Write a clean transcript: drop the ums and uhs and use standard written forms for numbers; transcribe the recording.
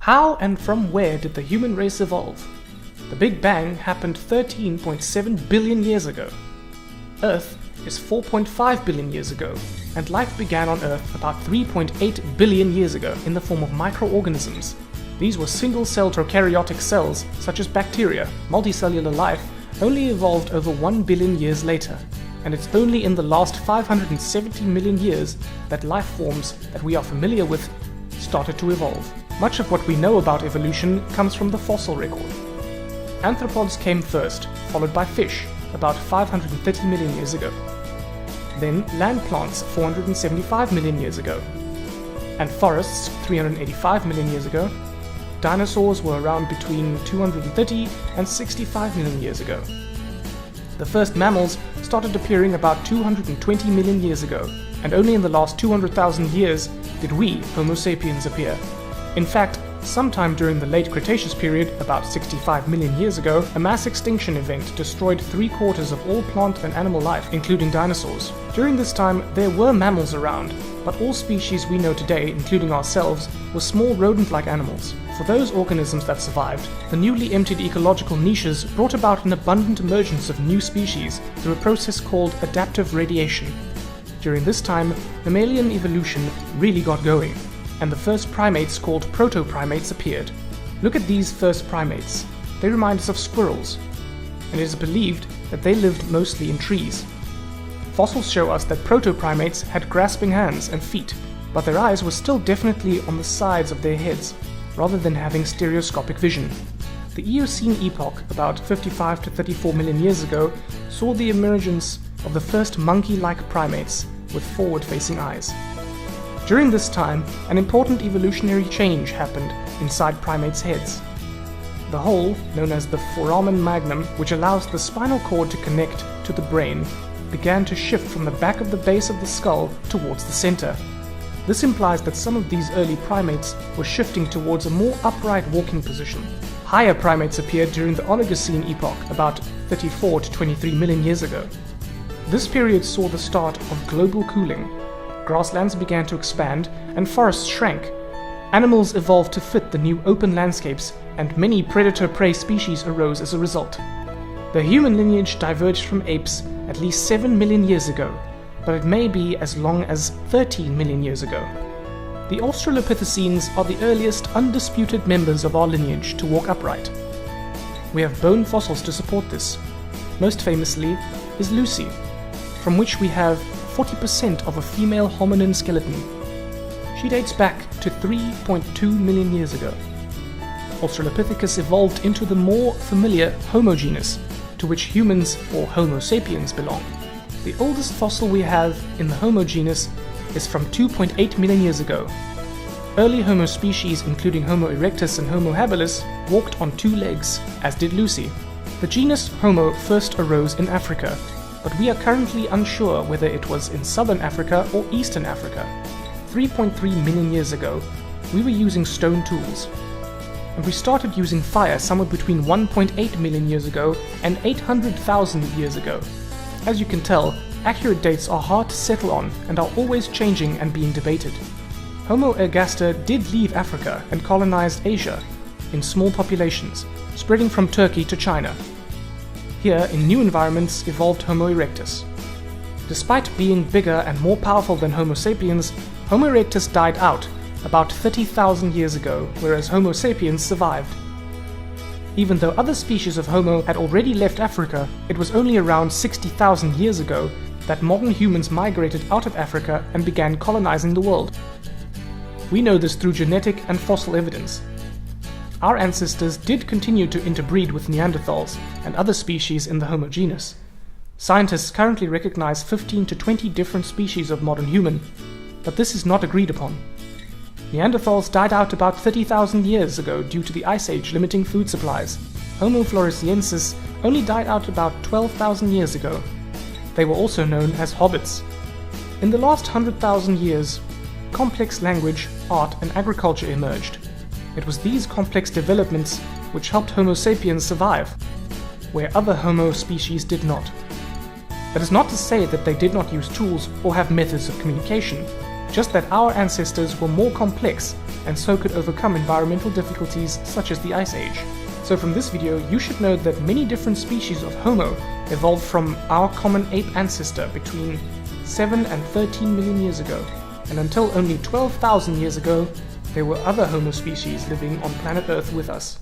How and from where did the human race evolve? The Big Bang happened 13.7 billion years ago. Earth is 4.5 billion years ago, and life began on Earth about 3.8 billion years ago in the form of microorganisms. These were single-celled prokaryotic cells, such as bacteria. Multicellular life only evolved over 1 billion years later, and it's only in the last 570 million years that life forms that we are familiar with started to evolve. Much of what we know about evolution comes from the fossil record. Arthropods came first, followed by fish, about 530 million years ago. Then land plants 475 million years ago, and forests 385 million years ago. Dinosaurs were around between 230 and 65 million years ago. The first mammals started appearing about 220 million years ago, and only in the last 200,000 years did we, Homo sapiens, appear. In fact, sometime during the late Cretaceous period, about 65 million years ago, a mass extinction event destroyed 3/4 of all plant and animal life, including dinosaurs. During this time, there were mammals around, but all species we know today, including ourselves, were small rodent-like animals. For those organisms that survived, the newly emptied ecological niches brought about an abundant emergence of new species through a process called adaptive radiation. During this time, mammalian evolution really got going, and the first primates called proto-primates appeared. Look at these first primates. They remind us of squirrels, and it is believed that they lived mostly in trees. Fossils show us that proto-primates had grasping hands and feet, but their eyes were still definitely on the sides of their heads, rather than having stereoscopic vision. The Eocene epoch, about 55 to 34 million years ago, saw the emergence of the first monkey-like primates with forward-facing eyes. During this time, an important evolutionary change happened inside primates' heads. The hole, known as the foramen magnum, which allows the spinal cord to connect to the brain, began to shift from the back of the base of the skull towards the center. This implies that some of these early primates were shifting towards a more upright walking position. Higher primates appeared during the Oligocene epoch, about 34 to 23 million years ago. This period saw the start of global cooling. Grasslands began to expand and forests shrank. Animals evolved to fit the new open landscapes, and many predator-prey species arose as a result. The human lineage diverged from apes at least 7 million years ago, but it may be as long as 13 million years ago. The Australopithecines are the earliest undisputed members of our lineage to walk upright. We have bone fossils to support this. Most famously is Lucy, from which we have 40% of a female hominin skeleton. She dates back to 3.2 million years ago. Australopithecus evolved into the more familiar Homo genus, to which humans or Homo sapiens belong. The oldest fossil we have in the Homo genus is from 2.8 million years ago. Early Homo species, including Homo erectus and Homo habilis, walked on 2 legs, as did Lucy. The genus Homo first arose in Africa, but we are currently unsure whether it was in southern Africa or eastern Africa. 3.3 million years ago, we were using stone tools, and we started using fire somewhere between 1.8 million years ago and 800,000 years ago. As you can tell, accurate dates are hard to settle on and are always changing and being debated. Homo ergaster did leave Africa and colonized Asia in small populations, spreading from Turkey to China. Here, in new environments, evolved Homo erectus. Despite being bigger and more powerful than Homo sapiens, Homo erectus died out about 30,000 years ago, whereas Homo sapiens survived. Even though other species of Homo had already left Africa, it was only around 60,000 years ago that modern humans migrated out of Africa and began colonizing the world. We know this through genetic and fossil evidence. Our ancestors did continue to interbreed with Neanderthals and other species in the Homo genus. Scientists currently recognize 15 to 20 different species of modern human, but this is not agreed upon. Neanderthals died out about 30,000 years ago due to the Ice Age limiting food supplies. Homo floresiensis only died out about 12,000 years ago. They were also known as hobbits. In the last 100,000 years, complex language, art and agriculture emerged. It was these complex developments which helped Homo sapiens survive, where other Homo species did not. That is not to say that they did not use tools or have methods of communication. just that our ancestors were more complex and so could overcome environmental difficulties such as the Ice Age. So from this video, you should know that many different species of Homo evolved from our common ape ancestor between 7 and 13 million years ago, and until only 12,000 years ago, there were other Homo species living on planet Earth with us.